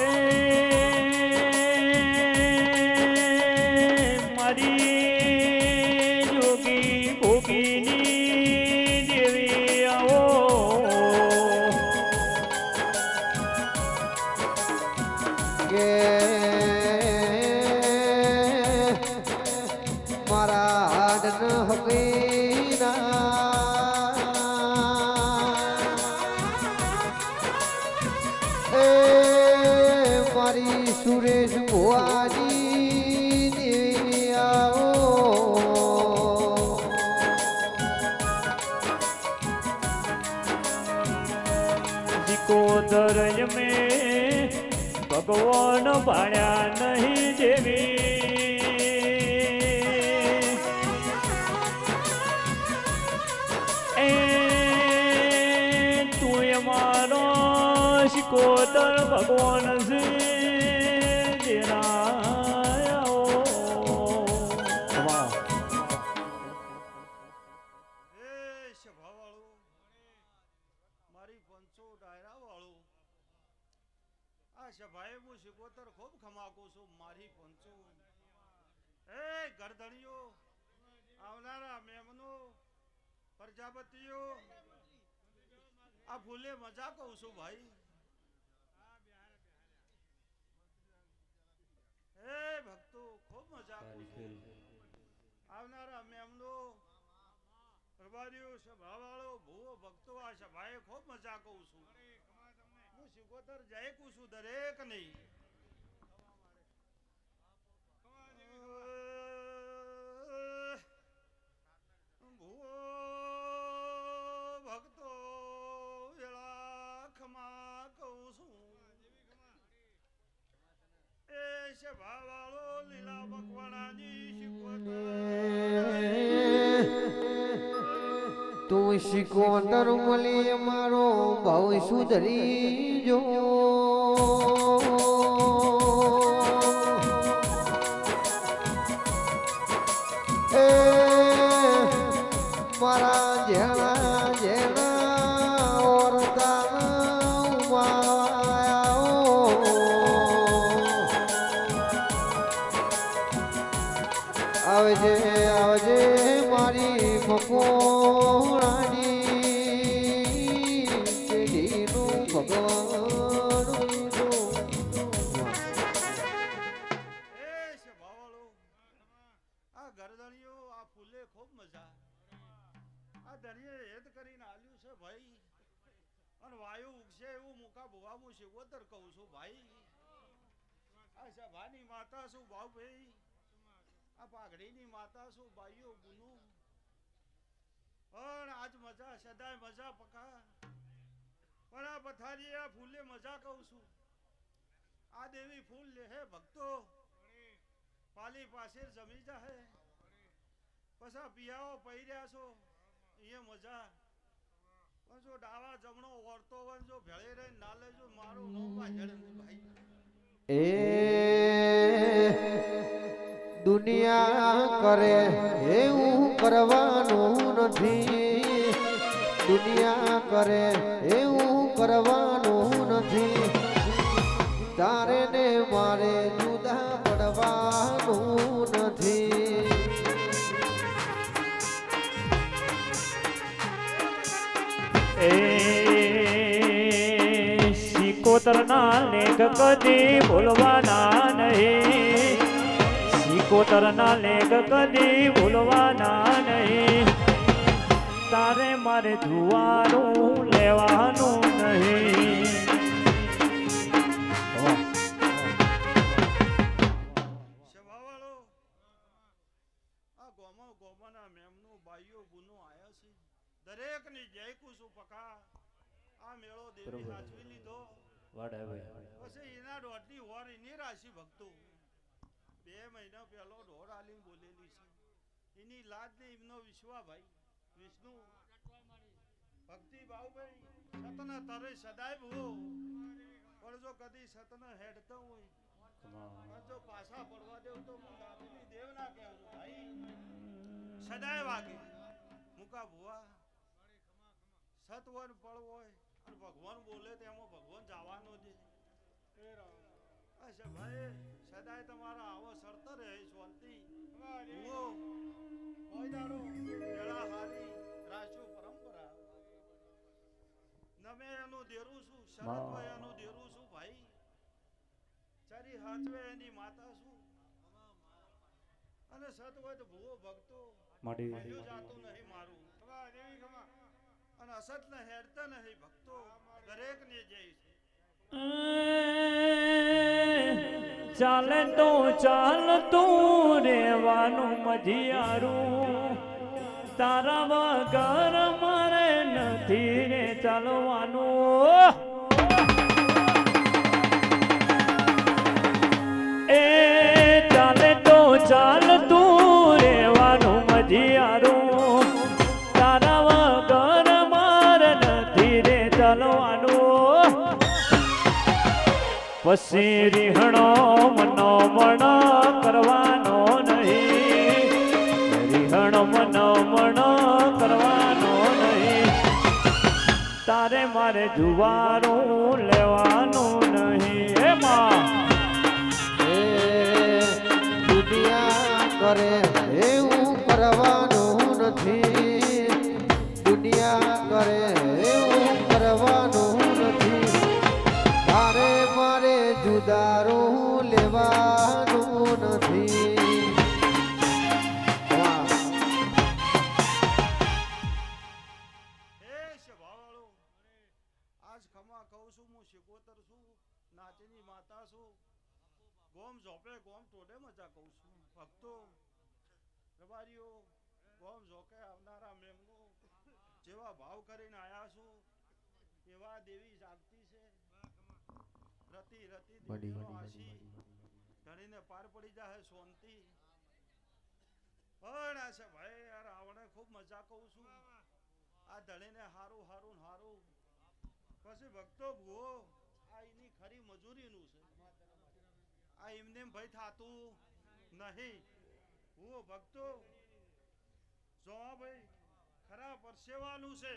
એ મારી જોગી ભોગીની દેવી આવો કે મારા હાડન હકીના એ મારી સુરેશ ભુવાજી દેવી આવો સિકોદર મેં ભગવાન ભાણ્યા નહીં જેવી એ તું મારો સિકોદર ભગવાન છે દેરાયો એ સભાવાળું મારી પંચો ડાયરા વાળું આ સભાએ હું શિકોતર ખૂબ ખમાકું છું મારી પંચો એ ગરદણીઓ આવનારા મહેમાનો પ્રજાપતિઓ આ ભૂલે મજા કહું છું ભાઈ હે ભક્તો ખૂબ મજા કહું છું આવનારા મહેમાનો પ્રભારીઓ સભાવાળો ભૂવો ભક્તો આ સભાએ ખૂબ મજા કહું છું હું શિકોતર જય કહું છું દરેક નહીં ભૂવો ભક્તો વેળા ખમા કહું છું એ સભાવાળો લીલા મકવાણાની શિકોતર તું શિકોતર મળી મારો ભાવ સુધરી જો એ મારા જેણા જેણા ઓરતાના આવજે આવજે મારી મુકા બુવા હું શિવોતર કહું છું ભાઈ આ સભાની માતા છું ભાઈ આ પાઘડીની માતા છું ભાઈઓ ગુનું પણ આજ મજા સદાય મજા પકા પણ આ પથારી આ ફૂલે મજા કહું છું આ દેવી ફૂલ લે હે ભક્તો પાલી પાસે જમી જાહે પછા પિયાઓ પહેર્યા છો એ મજા પણ જો ડાવા જમણો ઓરતો વન જો ભેળે રહીને ના લેજો મારું નો પાછળ ભાઈ એ દુનિયા કરે એવું કરવાનું નથી દુનિયા કરે એવું કરવાનું નથી તારે ને મારે જુદા પડવાનું નથી એ સિકોતરના લેખ કદી ભૂલવાના નહીં સિકોતરના લેખ કદી ભૂલવાના નહીં તારે મારે જુવાનું લેવાનું નહીં સભાવાળો આ ગોમાના મેમનો બાઈઓ ગુનો આયા છે દરેક ની જય કુસુ પકા આ મેળો દેવી સાચવી લીધો પછી એના દોઢની હોર એની રાશિ ભક્તો 2 મહિના પહેલો ઢોર આલી બોલેલી છે એની લાજ ને એમનો વિશ્વા ભાઈ વિષ્ણુ ભક્તિ બાઉભાઈ સતના તરે સદાય ભૂ પણ જો કદી સતના હેડતો હોય પણ જો પાછા પડવા દેવ તો હું દાદીની દેવ ના કહેવું ભાઈ સદાય વાગે મુકા ભુવા સતવન પળ હોય અને ભગવાન બોલે તેમાં ભગવાન જવાનો છે અચ્છા ભાઈ સદાય તમારા આવો શરત રહે શાંતિ કોઈ દાડો વેળા હારી રાશુ પરંપરા નમે એનું દેરું છું શરત એનું દેરું છું ભાઈ ચારી હાથવે એની માતા છું અને સત હોય તો ભૂવો ભક્તો જાતું નહીં મારું અને અસત ને હેરતા નહીં ભક્તો દરેક ને જઈશ ચાલે તો ચાલતું રેવાનું મજિયારું તારા વગર મારે નથી રે ચાલવાનું એ ચાલે તો ચાલતું રેવાનું મજિયારું તારા વગર મારે નથી રે ચાલવાનું પછી રીહણો મનો મણ કરવાનો નહીં રીહણો મનો મણ કરવાનો નહીં તારે મારે જુવારું લેવાનું નહીં એમાં એ દુનિયા કરે એવું કરવાનું નથી દુનિયા કરે એવું કરવાનું નથી તારે મારે જુદારું લેવાનું નથી વાહ. હે સભાવાળો આજ ખમા કહું છું હું શિકોતર છું નાચની માતા છું ગોમ ઝોપે ગોમ ટોડે મજા કહું છું ભક્તો રબારીઓ ગોમ ઝોકે આવનારા મેમનો જેવા ભાવ કરીને આયા છું એવા દેવી જાગતી છે રતિ રતિ દેવીનો આશી ધણીને પાર પડી જાય શાંતિ પણ આ છે ભાઈ યાર આવડે ખૂબ મજા કહું છું આ ધણીને હારું હારું હારું પછી ભક્તો ભૂવો આ એની ખરી મજૂરીનું છે આ એમને ભાઈ થાતું નહીં ભૂવો ભક્તો જો ભાઈ ખરા પરસેવાનું છે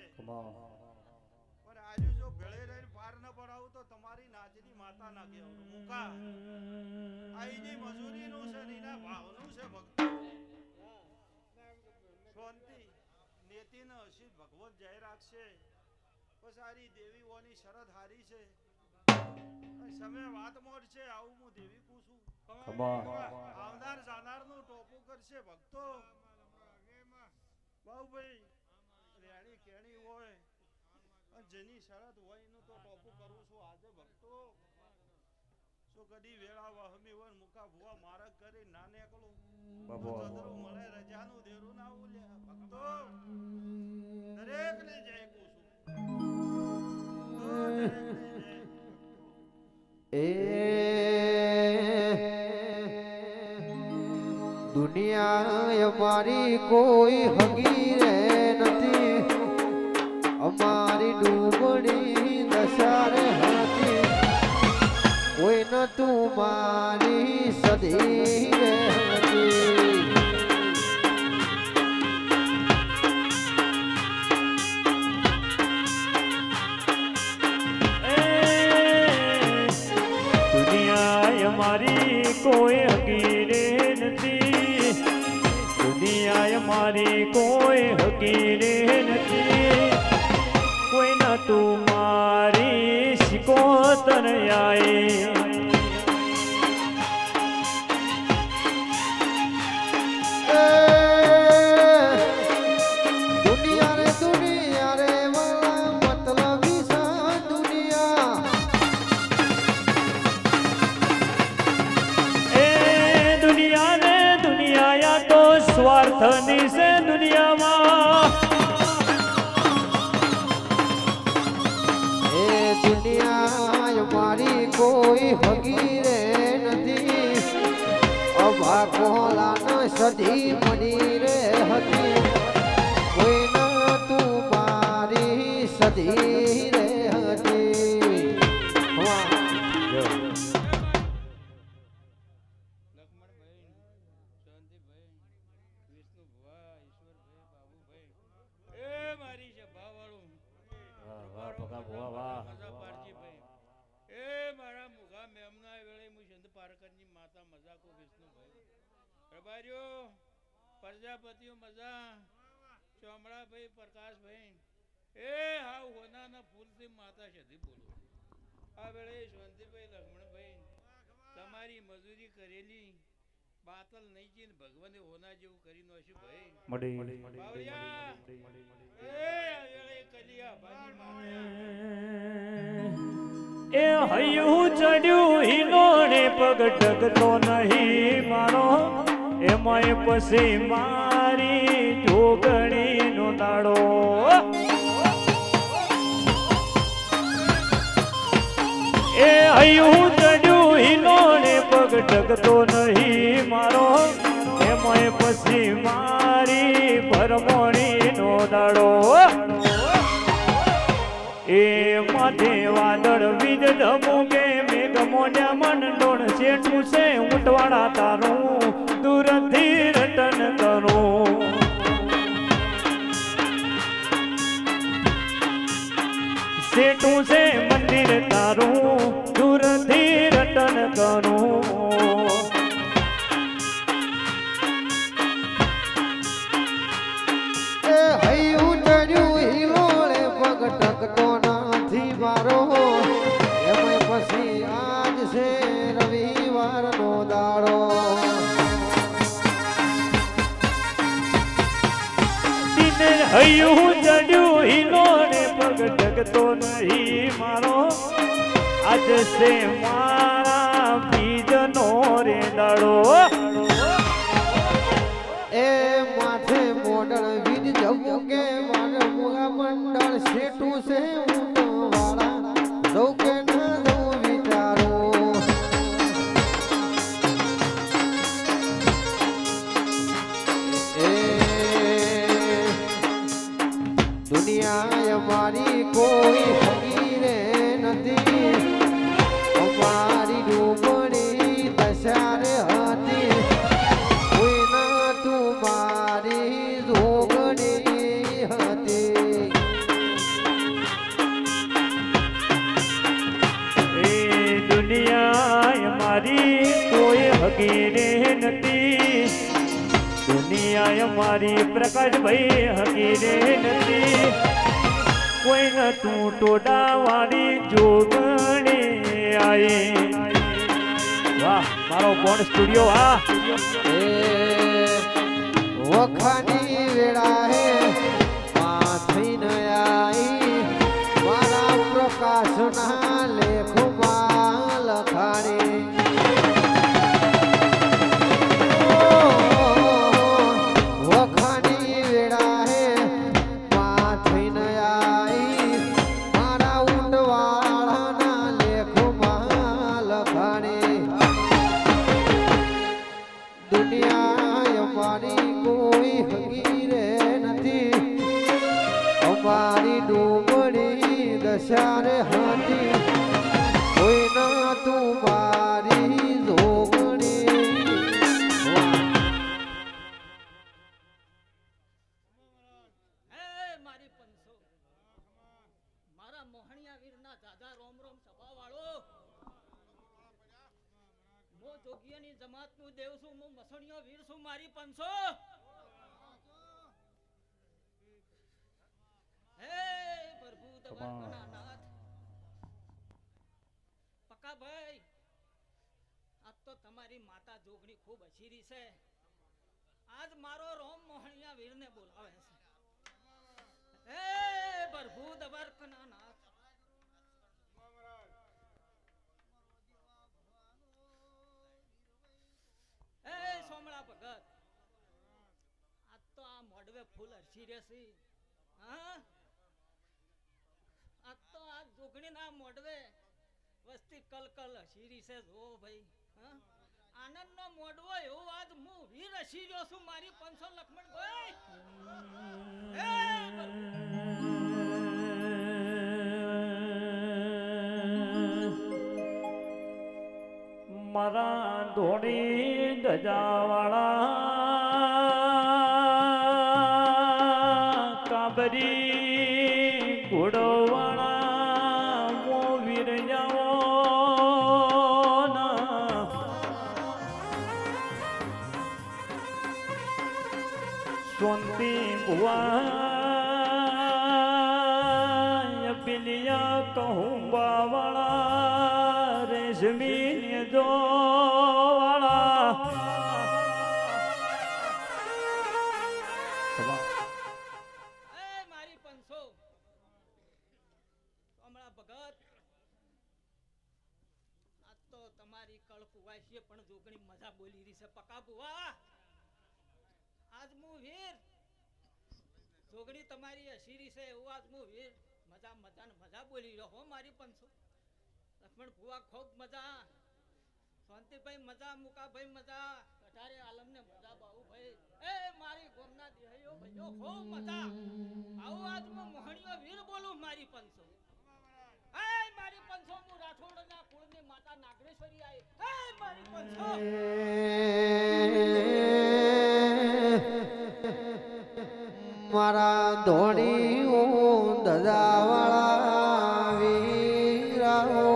પણ આજુ જો ભેળે રહીને પાર ન પડાવું તો તમારી નાજની માતા ના કહેવાનું મુકા આ એની મજૂરીનું છે એના ભાવનું છે ભક્તો શાંતિ નેતિને હસી ભગવાન જય રાખશે પસારી દેવીઓની શરત હારી છે સમય વાત મોડ છે આવું હું દેવી પૂછું આવનાર જાનાર નું ટોપું કરશે ભક્તો બાઉભાઈ રેણી કેણી હોય જેની શરત હોય એનું તો ટોપું કરું છું તો કદી વેળા વહમી વન મુકા ભુવા મારા કરી નાને એકલું બાબો સદરું મળે રજાનું દેરું ના ઉલ્યા ભક્તો દરેક ને જય કુસુમ દુનિયા અમારી કોઈ હગી રે નથી, અમારી ડૂબણી દશા રે હતી, કોઈ ન તું મારી સદી રે હતી. મારી કોઈ હકીરે નથી, દુનિયા મારી કોઈ હકીરે નથી, કોઈ ના તું મારી શિકોતર આય. સ્વાર્થની છે દુનિયામાં, એ દુનિયા મારી કોઈ હગી રે નથી, અભા કોલા સદી મની રે હતી, કોઈ ન તું મારી સદી રે હતી. પ્રજાપતિઓ મજા ચોમડાભાઈ પ્રકાશભાઈ એ હા હોનાના ફૂલથી માતા સધી બોલો. આ વેળે શાંતિભાઈ લક્ષ્મણભાઈ તમારી મજૂરી કરેલી બાતલ નહીં ચીન ભગવાને હોના જેવું કરી નોશું ભાઈ. બાવળિયા એ આ વેળે કલિયા ભાજી એ હૈયું ચડ્યું હિનોને પગ ટકતો નહીં મારો, એમાંય પછી મારી જોગણી નો દાડો. એ હૈયું ચડ્યું હિનોને પગ ટકતો નહીં મારો, એમાંય પછી મારી ભરમણી નો દાડો. એ માથે વાદળ વીજ ધમુકે મેઘ મોઢા મંડોળ શેઠું છે ઊંટવાળા તારું દૂરથી રટન કરું. શેઠું છે મંદિર તારું દૂરથી રટન કરું. હૈયું ચડ્યું હિલોળે પગ ટકતો નથી મારો, એમાં પછી આજ છે રવિવાર નો દાડો. હૈયું ચડ્યું હિલોળે પગ ટકતો નહીં મારો, આજ છે મારા બીજનો રે દાડો. એ માથે મોડળ વીજ જવું કે મારે મુગા મંડળ શેઠું છે ઊંટવાળા દઉં કે ના દઉં વિચારું. એ દુનિયા અમારી કોઈ હગી રે નથી, અમારી ડૂબણી દશા રે હતી, કોઈ ના તું મારી જોગણી હતી. એ દુનિયા મારી કોઈ હકીરે નથી, દુનિયા મારી પ્રકાશભાઈ હકીરે નથી, કોઈ ન તું ટોડા વાળી જોગણી આઈ. વાહ મારો બોન્ડ સ્ટુડિયો. વાહ વખાની વેળા હે પાછી ન આઈ, મારા પ્રકાશના લેખમાં લખાણી વખાણી વેળા હે માથઈને આઈ મારા ઊંડવાળાના લેખમાં લખાણી દુનિયા અમારી કોઈ હગી રે નથી અમારી ડુંગળી દશા રે હતી કોઈ ના તું મારી જોગણી હે મારી પંસો મારા મોહણિયા વીરના દાદા રોમ રોમ સભા વાળો મો જોગીયાની જમાતનું દેવ છું મો મસણિયો વીર છું મારી પંસો હે પ્રભુ દવાખાના નાથ પક્કા ભાઈ આજ તો તમારી માતા જોગણી ખૂબ અશીરી છે આજ મારો રોમ મોહણિયા વીરને બોલાવે છે હે પ્રભુ દવાખાના નાથ હે સોમળા ભગત આજ તો આ મોડવે ફૂલ હરસી રહેશે હા આજ તો આ જોગણીના મોડવે વસ્તી કલકલ હસીરી છે જો ભાઈ હા આનંદનો મોડવો એવો આજ હું વીર હસી રહ્યો છું મારી 500 લક્ષ્મણ ભાઈ હે મારા ધોળી ધજાવાળા કાબરી ઘોડવાળા મો વીર જાઓ ના શાંતિ ભુવા પિલિયા કહું બાવાળા રેશમી જો વાળા એ મારી 500 સોમળા ભગત આજ તો તમારી કળ કુવાય છે પણ જોગણી મજા બોલી રહી છે પકા બુવા આજ હું વીર જોગણી તમારી હસીરી છે એવું આજ હું વીર મજા મજા બોલી રહ્યો હો મારી 500 લક્ષ્મણ ભુવા ખૂબ મજા શાંતિભાઈ મજા મુકાભાઈ મજા કઠારે આલમને મજા બાહુભાઈ એ મારી ગોમના દેહયો ભાઈઓ ખૂબ મજા આવું આજ હું મોહણીયો વીર બોલું મારી 500 એ મારી 500 હું રાઠોડના કુળની માતા નાગરેશ્વરી આઈ એ મારી 500 મારા ધોણી ધજાવાળા વીરાઓ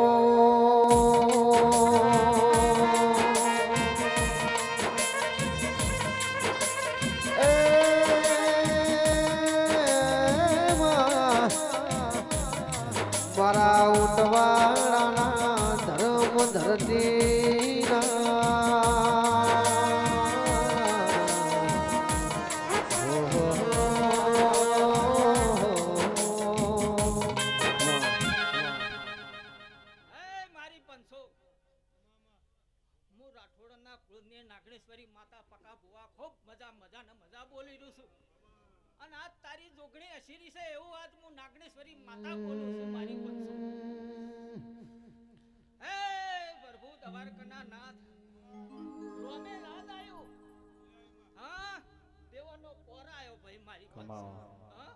મારા ઊંટવાળાના ધર્મ ધરતીના નાગણેશ્વરી માતા પકા ભુવા ખૂબ મજા બોલી રહ્યું છું અને આજ તારી જોગણી અશીરી છે એવું આજ હું નાગણેશ્વરી માતા બોલું છું મારી 500 હે પ્રભુ દવારકના નાથ રોમે નાદ આવ્યો હા દેવનો પોર આવ્યો ભાઈ મારી 500 હા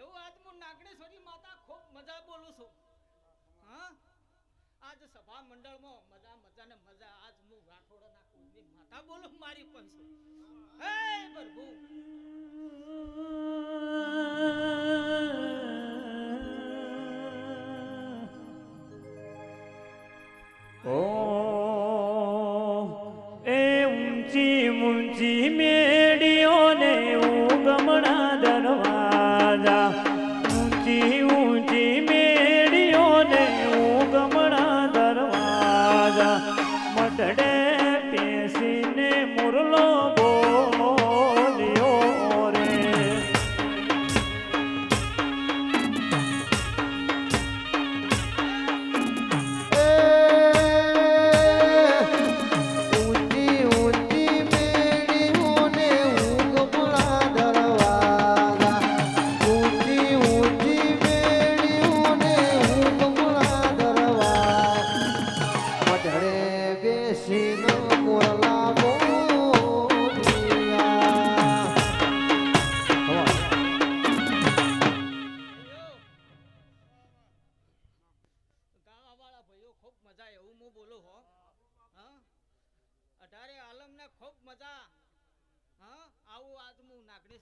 એવું આજ હું નાગણેશ્વરી માતા ખૂબ મજા બોલું છું હા આજ સભા મંડળમાં મજા ને મજા આજ હું રાઠોડના કુળની માતા બોલું મારી 500 હે પ્રભુ ઓ એ ઊંચી મેડીઓ ને ઉગમણા દરવાજા ઊંચી મેડીઓ ને ઉગમણા દરવાજા મઢડે પેસીને મુરલો બોલ્યો રે એ ખૂબ મજા એવું હું બોલું હો હા 18 આલમને ખૂબ મજા